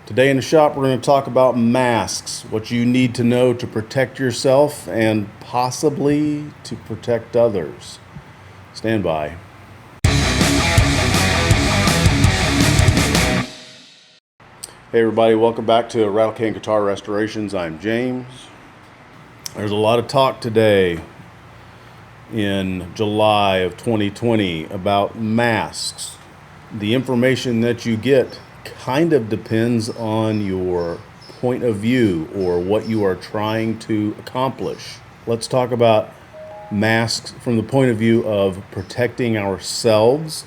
Today in the shop, we're going to talk about masks, what you need to know to protect yourself and possibly to protect others. Stand by. Hey everybody, welcome back to Rattlecan Guitar Restorations. I'm James. There's a lot of talk today in July of 2020 about masks. The information that you get kind of depends on your point of view or what you are trying to accomplish. Let's talk about masks from the point of view of protecting ourselves,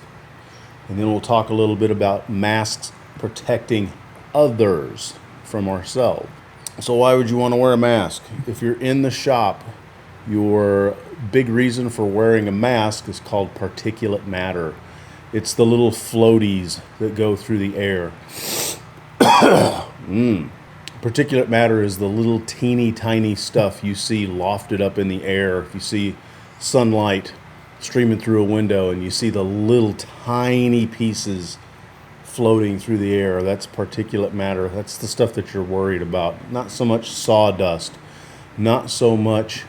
and then we'll talk a little bit about masks protecting others from ourselves. So why would you want to wear a mask? If you're in the shop, your big reason for wearing a mask is called particulate matter. It's the little floaties that go through the air. Particulate matter is the little teeny tiny stuff you see lofted up in the air. If you see sunlight streaming through a window and you see the little tiny pieces floating through the air, that's particulate matter. That's the stuff that you're worried about. Not so much sawdust, not so much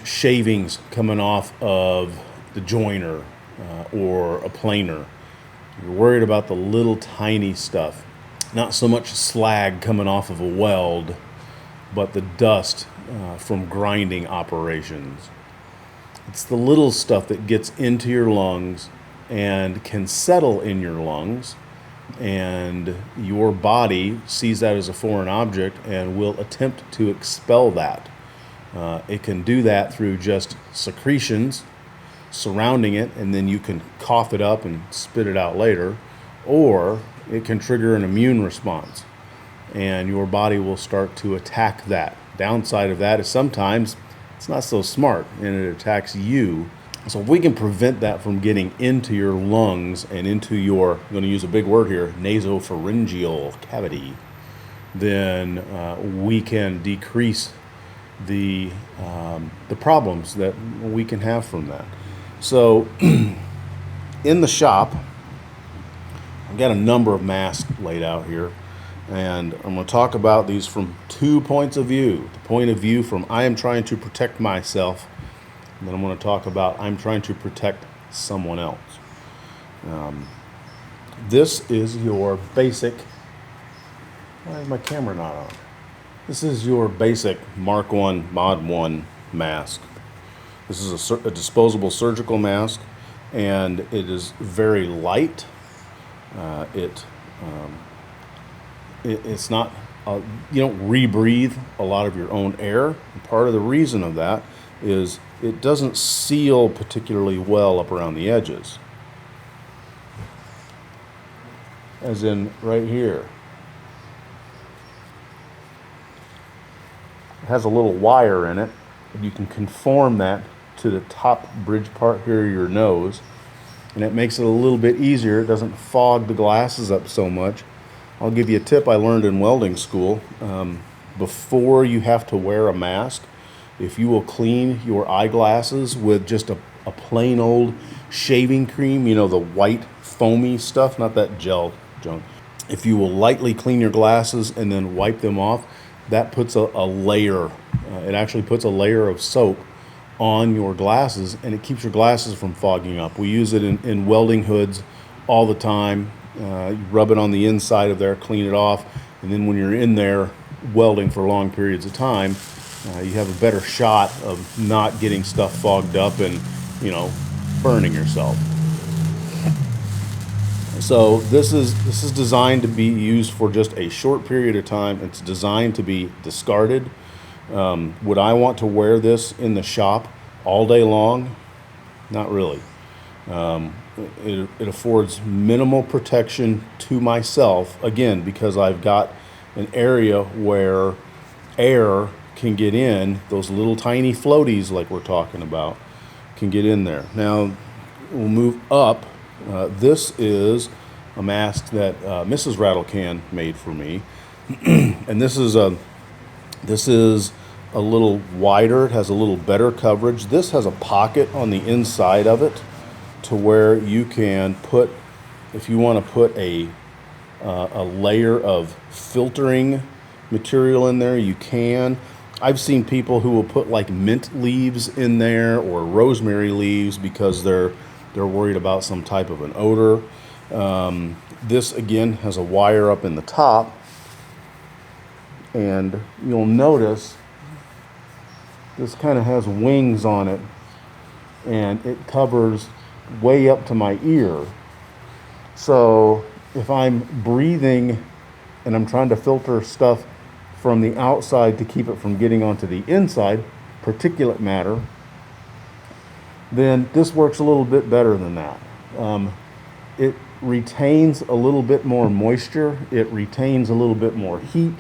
shavings coming off of the joiner or a planer. You're worried about the little tiny stuff. Not so much slag coming off of a weld, but the dust from grinding operations. It's the little stuff that gets into your lungs and can settle in your lungs, and your body sees that as a foreign object and will attempt to expel that. It can do that through just secretions surrounding it, and then you can cough it up and spit it out later, or it can trigger an immune response, and your body will start to attack that. Downside of that is sometimes it's not so smart, and it attacks you. So if we can prevent that from getting into your lungs and into your, I'm going to use a big word here, nasopharyngeal cavity, then we can decrease the problems that we can have from that. So in the shop, I've got a number of masks laid out here, and I'm going to talk about these from two points of view. The point of view from I am trying to protect myself, and then I'm going to talk about I'm trying to protect someone else. This is your basic, why is my camera not on? This is your basic Mark 1 Mod 1 mask. This is a disposable surgical mask, and it is very light. It's not, you don't rebreathe a lot of your own air. And part of the reason of that is it doesn't seal particularly well up around the edges. As in right here. It has a little wire in it, and you can conform that to the top bridge part here of your nose, and it makes it a little bit easier. It doesn't fog the glasses up so much. I'll give you a tip I learned in welding school. Before you have to wear a mask, if you will clean your eyeglasses with just a plain old shaving cream, you know, the white foamy stuff, not that gel junk. If you will lightly clean your glasses and then wipe them off, that puts a layer, it actually puts a layer of soap on your glasses, and it keeps your glasses from fogging up. We use it in welding hoods all the time. You rub it on the inside of there, clean it off, and then when you're in there welding for long periods of time, you have a better shot of not getting stuff fogged up and, you know, burning yourself. So this is designed to be used for just a short period of time. It's designed to be discarded. Would I want to wear this in the shop all day long? Not really. It affords minimal protection to myself, again, because I've got an area where air can get in. Those little tiny floaties like we're talking about can get in there. Now we'll move up. This is a mask that Mrs. Rattlecan made for me, and this is a little wider. It has a little better coverage. This has a pocket on the inside of it to where you can put if you want to put a layer of filtering material in there, you can. I've seen people who will put like mint leaves in there or rosemary leaves because they're worried about some type of an odor. This again has a wire up in the top, and you'll notice this kind of has wings on it, and it covers way up to my ear. So if I'm breathing and I'm trying to filter stuff from the outside to keep it from getting onto the inside, particulate matter, then this works a little bit better than that. It retains a little bit more moisture, it retains a little bit more heat,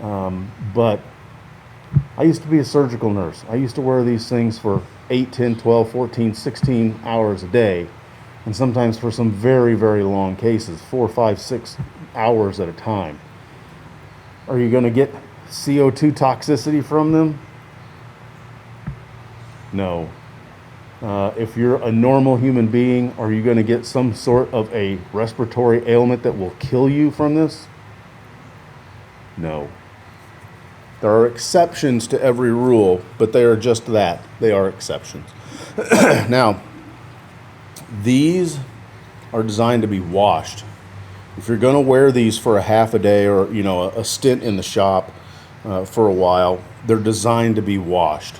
but I used to be a surgical nurse. I used to wear these things for 8, 10, 12, 14, 16 hours a day, and sometimes for some very, very long cases, 4, 5, 6 hours at a time. Are you going to get CO2 toxicity from them? No. If you're a normal human being, are you going to get some sort of a respiratory ailment that will kill you from this? No. There are exceptions to every rule, but they are just that. They are exceptions. Now, these are designed to be washed. If you're going to wear these for a half a day or, a stint in the shop for a while, they're designed to be washed.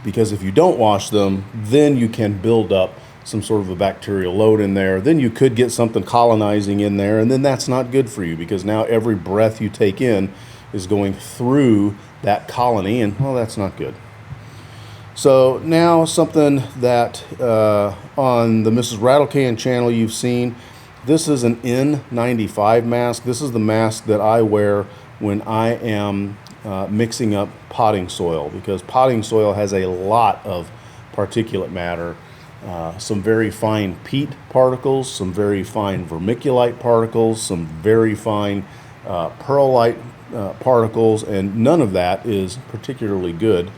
Because if you don't wash them, then you can build up some sort of a bacterial load in there. Then you could get something colonizing in there, and then that's not good for you, because now every breath you take in is going through that colony, and well, that's not good. So now something that on the Mrs. Rattlecan channel you've seen, this is an N95 mask. This is the mask that I wear when I am mixing up potting soil, because potting soil has a lot of particulate matter, some very fine peat particles, some very fine vermiculite particles, some very fine perlite particles, and none of that is particularly good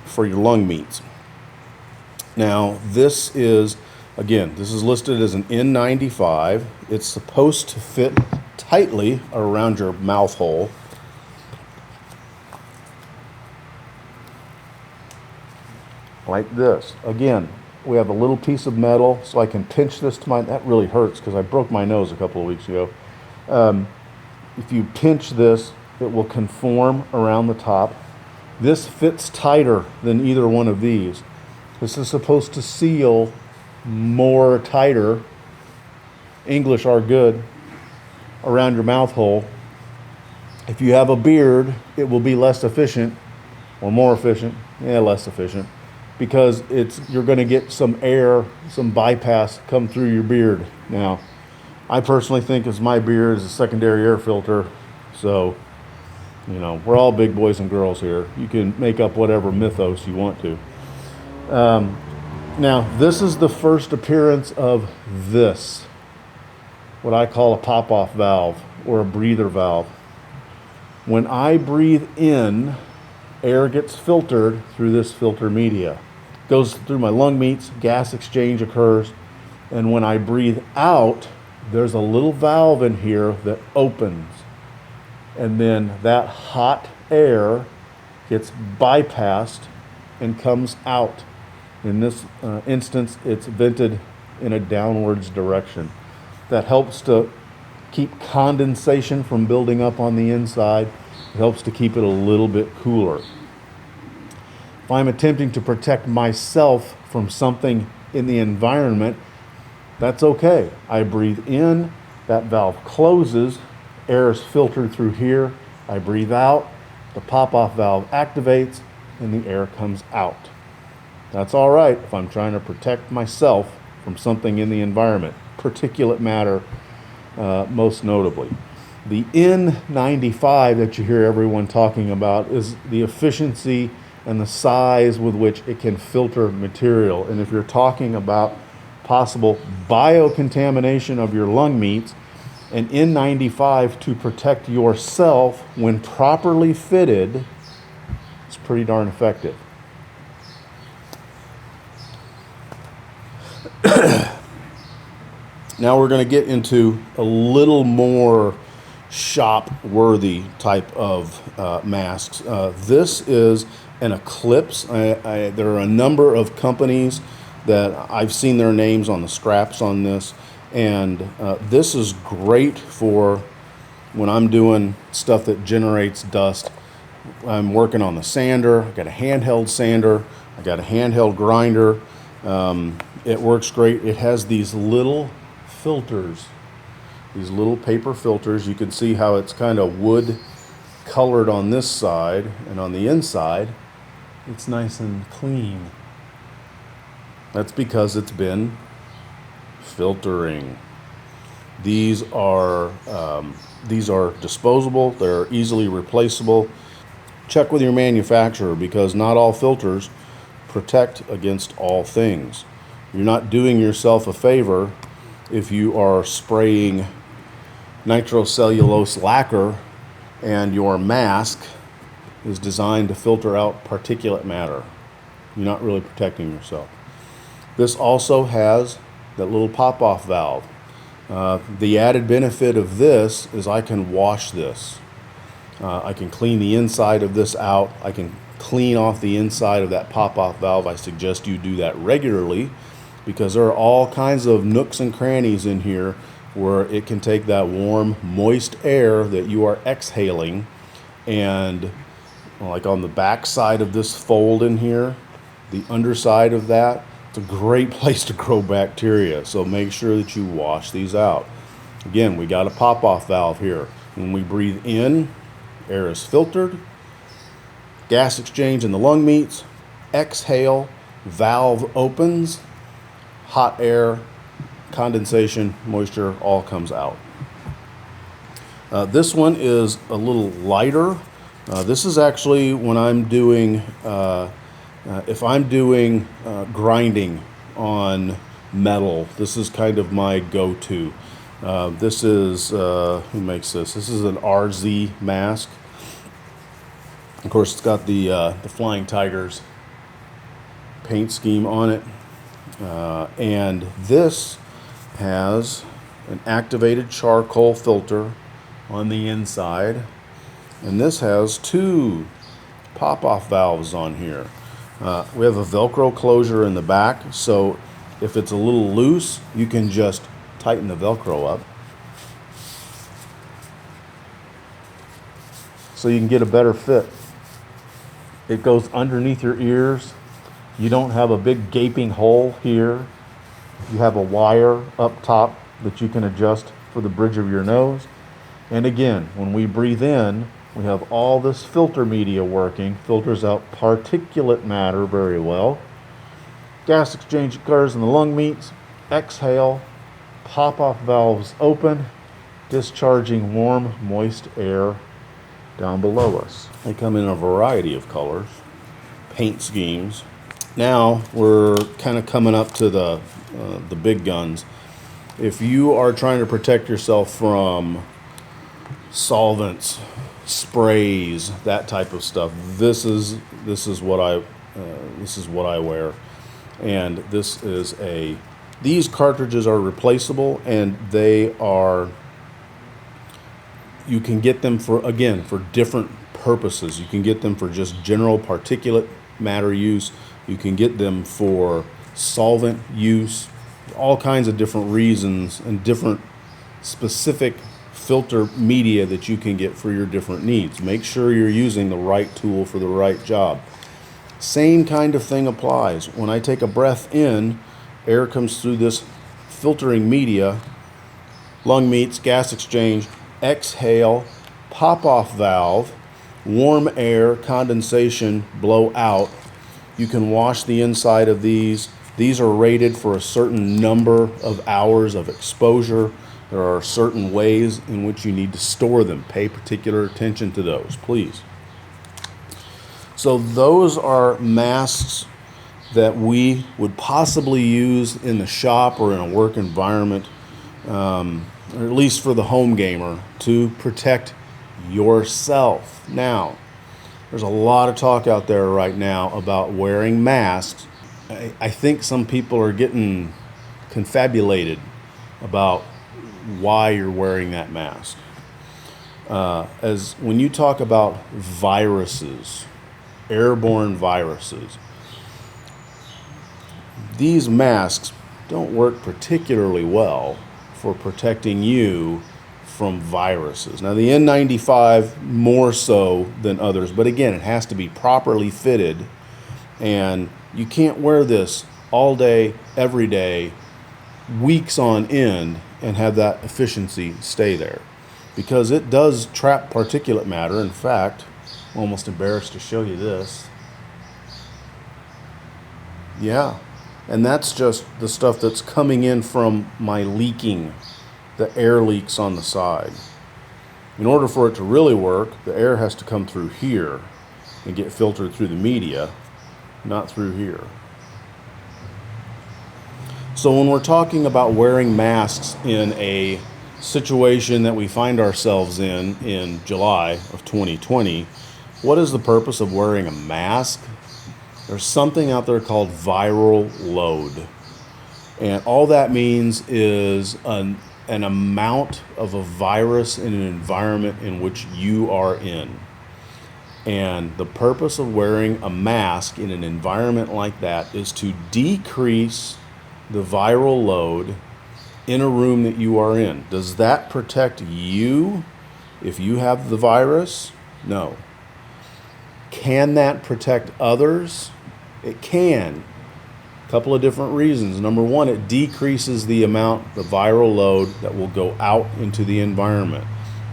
for your lung meats. Now, this is listed as an N95. It's supposed to fit tightly around your mouth hole. Like this. Again, we have a little piece of metal, so I can pinch this to that really hurts because I broke my nose a couple of weeks ago. If you pinch this, it will conform around the top. This fits tighter than either one of these. This is supposed to seal more tighter, English are good, around your mouth hole. If you have a beard, it will be less efficient, or more efficient, less efficient, because you're going to get some air, some bypass come through your beard. Now, I personally think as my beard is a secondary air filter, so we're all big boys and girls here. You can make up whatever mythos you want to. Now, this is the first appearance of this, what I call a Popoff valve or a breather valve. When I breathe in, air gets filtered through this filter media. It goes through my lung meats, gas exchange occurs, and when I breathe out, there's a little valve in here that opens. And then that hot air gets bypassed and comes out. In this instance, it's vented in a downwards direction. That helps to keep condensation from building up on the inside. It helps to keep it a little bit cooler. If I'm attempting to protect myself from something in the environment, that's okay. I breathe in, that valve closes, air is filtered through here. I breathe out, the Popoff valve activates, and the air comes out. That's all right if I'm trying to protect myself from something in the environment, particulate matter most notably. The N95 that you hear everyone talking about is the efficiency and the size with which it can filter material. And if you're talking about possible biocontamination of your lung meats, an N95 to protect yourself when properly fitted is pretty darn effective. Now we're going to get into a little more shop-worthy type of masks. This is an Eclipse. There are a number of companies that I've seen their names on the straps on this, and this is great for when I'm doing stuff that generates dust. I'm working on the sander. I've got a handheld sander. I got a handheld grinder. It works great. It has these little filters, these little paper filters. You can see how it's kind of wood colored on this side, and on the inside it's nice and clean. That's because it's been filtering. These are disposable. They're easily replaceable. Check with your manufacturer, because not all filters protect against all things. You're not doing yourself a favor if you are spraying nitrocellulose lacquer and your mask is designed to filter out particulate matter. You're not really protecting yourself. This also has that little pop-off valve. The added benefit of this is I can wash this. I can clean the inside of this out. I can clean off the inside of that pop-off valve. I suggest you do that regularly, because there are all kinds of nooks and crannies in here where it can take that warm, moist air that you are exhaling, and like on the back side of this fold in here, the underside of that, it's a great place to grow bacteria. So make sure that you wash these out. Again, we got a pop-off valve here. When we breathe in, air is filtered, gas exchange in the lung meets, exhale, valve opens, hot air, condensation, moisture, all comes out. This one is a little lighter. This is actually when I'm doing, if I'm doing grinding on metal, this is kind of my go-to. This is, who makes this? This is an RZ mask. Of course, it's got the Flying Tigers paint scheme on it. And this has an activated charcoal filter on the inside. And this has two pop-off valves on here. We have a Velcro closure in the back, so if it's a little loose, you can just tighten the Velcro up so you can get a better fit. It goes underneath your ears. You don't have a big gaping hole here. You have a wire up top that you can adjust for the bridge of your nose. And again, when we breathe in, we have all this filter media working, filters out particulate matter very well. Gas exchange occurs in the lung meets. Exhale, pop-off valves open, discharging warm, moist air down below us. They come in a variety of colors, paint schemes. Now we're kind of coming up to the big guns. If you are trying to protect yourself from solvents, sprays, that type of stuff, this is what I wear. And these cartridges are replaceable, and you can get them for different purposes. You can get them for just general particulate matter use. You can get them for solvent use, all kinds of different reasons and different specific filter media that you can get for your different needs. Make sure you're using the right tool for the right job. Same kind of thing applies. When I take a breath in, air comes through this filtering media, lung meets, gas exchange, exhale, pop-off valve, warm air, condensation, blow out. You can wash the inside of these. These are rated for a certain number of hours of exposure. There are certain ways in which you need to store them. Pay particular attention to those, please. So those are masks that we would possibly use in the shop or in a work environment, or at least for the home gamer, to protect yourself. Now, there's a lot of talk out there right now about wearing masks. I think some people are getting confabulated about why you're wearing that mask. As when you talk about viruses, airborne viruses, these masks don't work particularly well for protecting you from viruses. Now the N95 more so than others, but again, it has to be properly fitted, and you can't wear this all day, every day, weeks on end and have that efficiency stay there, because it does trap particulate matter. In fact, I'm almost embarrassed to show you this. Yeah, and that's just the stuff that's coming in from my leaking, the air leaks on the side. In order for it to really work, the air has to come through here and get filtered through the media, not through here. So when we're talking about wearing masks in a situation that we find ourselves in July of 2020, what is the purpose of wearing a mask? There's something out there called viral load. And all that means is an amount of a virus in an environment in which you are in. And the purpose of wearing a mask in an environment like that is to decrease the viral load in a room that you are in. Does that protect you if you have the virus? No. Can that protect others? It can. A couple of different reasons. Number one, it decreases the amount, the viral load that will go out into the environment.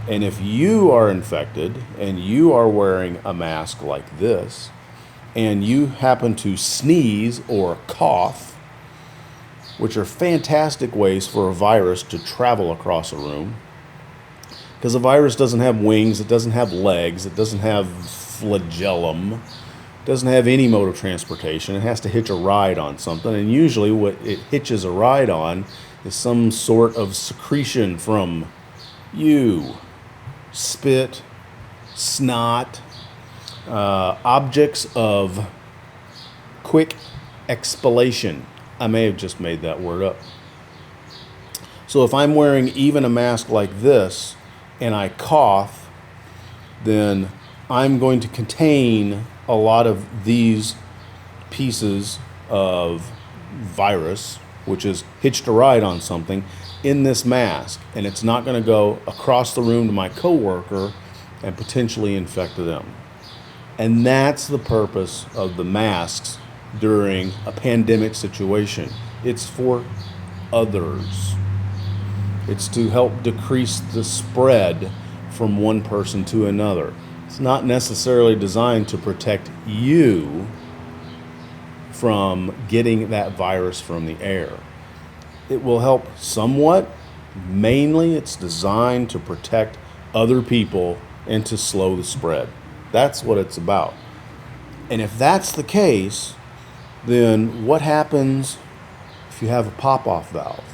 And if you are infected and you are wearing a mask like this, and you happen to sneeze or cough, which are fantastic ways for a virus to travel across a room, because a virus doesn't have wings, it doesn't have legs, it doesn't have flagellum, it doesn't have any mode of transportation. It has to hitch a ride on something, and usually what it hitches a ride on is some sort of secretion from you. Spit, snot, objects of quick expellation. I may have just made that word up. So if I'm wearing even a mask like this and I cough, then I'm going to contain a lot of these pieces of virus, which is hitched a ride on something, in this mask. And it's not going to go across the room to my coworker and potentially infect them. And that's the purpose of the masks during a pandemic situation. It's for others. It's to help decrease the spread from one person to another. It's not necessarily designed to protect you from getting that virus from the air. It will help somewhat. Mainly, it's designed to protect other people and to slow the spread. That's what it's about. And if that's the case, then what happens if you have a pop-off valve?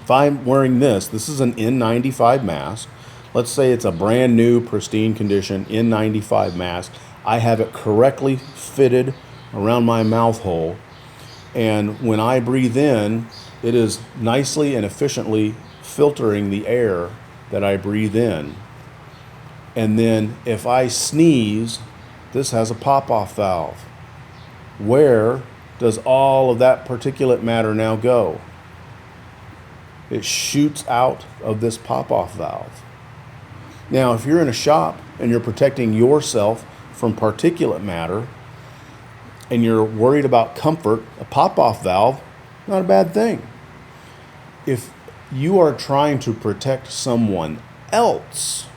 If I'm wearing this is an N95 mask. Let's say it's a brand new, pristine condition N95 mask. I have it correctly fitted around my mouth hole. And when I breathe in, it is nicely and efficiently filtering the air that I breathe in. And then if I sneeze, this has a pop-off valve. Where does all of that particulate matter now go? It shoots out of this pop-off valve. Now, if you're in a shop and you're protecting yourself from particulate matter and you're worried about comfort, a pop-off valve, not a bad thing. If you are trying to protect someone else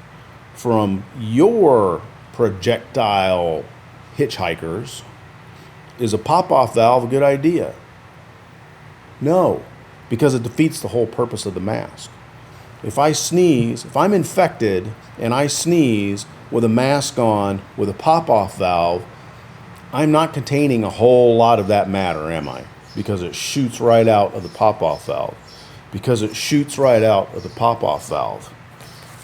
from your projectile hitchhikers, is a pop-off valve a good idea? No, because it defeats the whole purpose of the mask. If I sneeze, if I'm infected and I sneeze with a mask on with a pop-off valve, I'm not containing a whole lot of that matter, am I? Because it shoots right out of the pop-off valve. Because it shoots right out of the pop-off valve.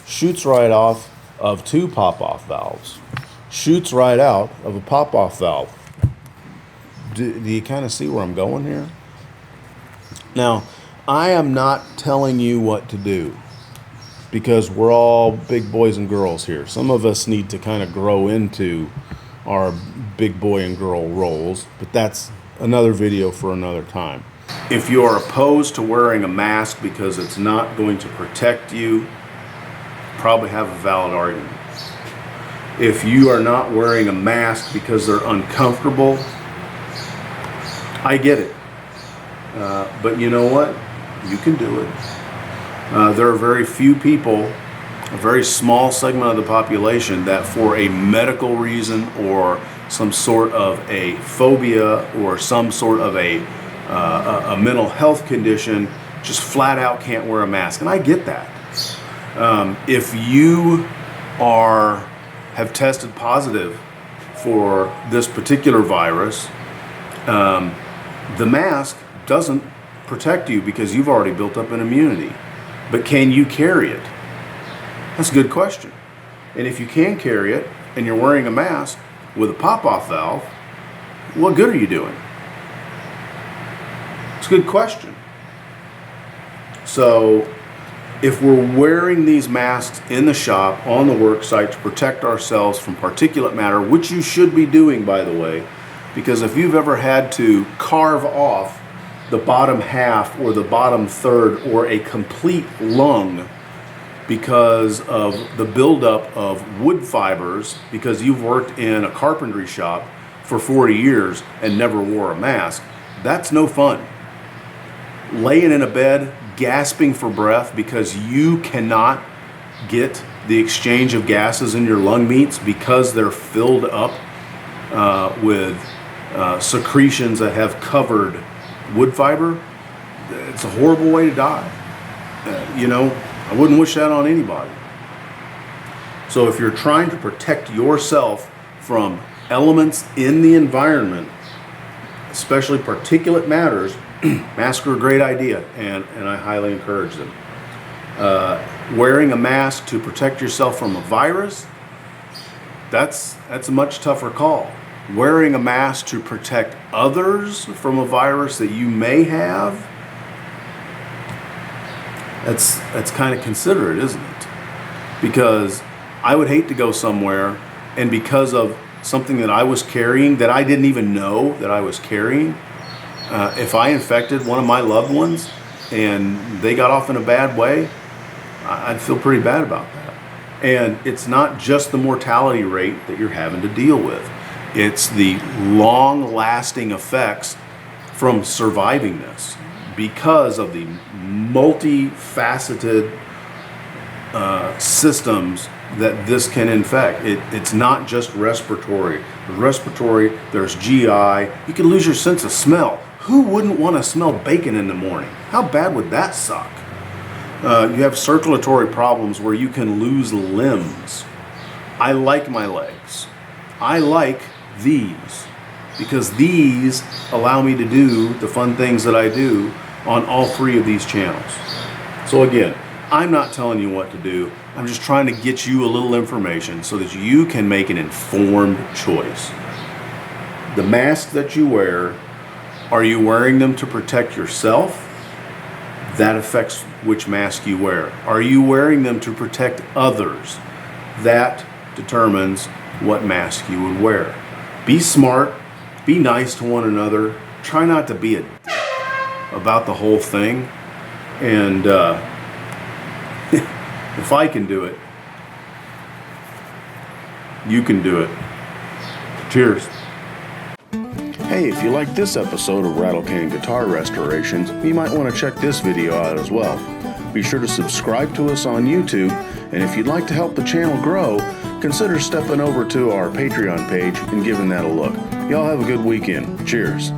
Shoots right off of two pop-off valves. Shoots right out of a pop-off valve. Do you kind of see where I'm going here? Now, I am not telling you what to do, because we're all big boys and girls here. Some of us need to kind of grow into our big boy and girl roles, but that's another video for another time. If you are opposed to wearing a mask because it's not going to protect you, probably have a valid argument. If you are not wearing a mask because they're uncomfortable, I get it. But you know what? You can do it. There are very few people, a very small segment of the population, that for a medical reason or some sort of a phobia or some sort of a mental health condition just flat out can't wear a mask. And I get that. If you have tested positive for this particular virus, the mask doesn't protect you because you've already built up an immunity. But can you carry it? That's a good question. And if you can carry it and you're wearing a mask with a Popoff valve, what good are you doing? It's a good question. So if we're wearing these masks in the shop, on the work site, to protect ourselves from particulate matter, which you should be doing, by the way, because if you've ever had to carve off the bottom half or the bottom third or a complete lung because of the buildup of wood fibers, because you've worked in a carpentry shop for 40 years and never wore a mask, that's no fun. Laying in a bed, gasping for breath because you cannot get the exchange of gases in your lung meats because they're filled up with secretions that have covered wood fiber, it's a horrible way to die. I wouldn't wish that on anybody. So if you're trying to protect yourself from elements in the environment, especially particulate matters, masks are a great idea, and I highly encourage them. Wearing a mask to protect yourself from a virus, that's a much tougher call. Wearing a mask to protect others from a virus that you may have, that's kind of considerate, isn't it? Because I would hate to go somewhere and because of something that I was carrying that I didn't even know that I was carrying, if I infected one of my loved ones and they got off in a bad way, I'd feel pretty bad about that. And it's not just the mortality rate that you're having to deal with. It's the long-lasting effects from surviving this because of the multifaceted systems that this can infect. It's not just respiratory. Respiratory, there's GI. You can lose your sense of smell. Who wouldn't want to smell bacon in the morning? How bad would that suck? You have circulatory problems where you can lose limbs. I like my legs. I like these because these allow me to do the fun things that I do on all three of these channels. So again, I'm not telling you what to do. I'm just trying to get you a little information so that you can make an informed choice. The masks that you wear, are you wearing them to protect yourself? That affects which mask you wear. Are you wearing them to protect others? That determines what mask you would wear. Be smart, be nice to one another, try not to be a dick about the whole thing, and if I can do it, you can do it. Cheers. Hey, if you like this episode of Rattlecan Guitar Restorations, you might want to check this video out as well. Be sure to subscribe to us on YouTube, and if you'd like to help the channel grow, consider stepping over to our Patreon page and giving that a look. Y'all have a good weekend. Cheers.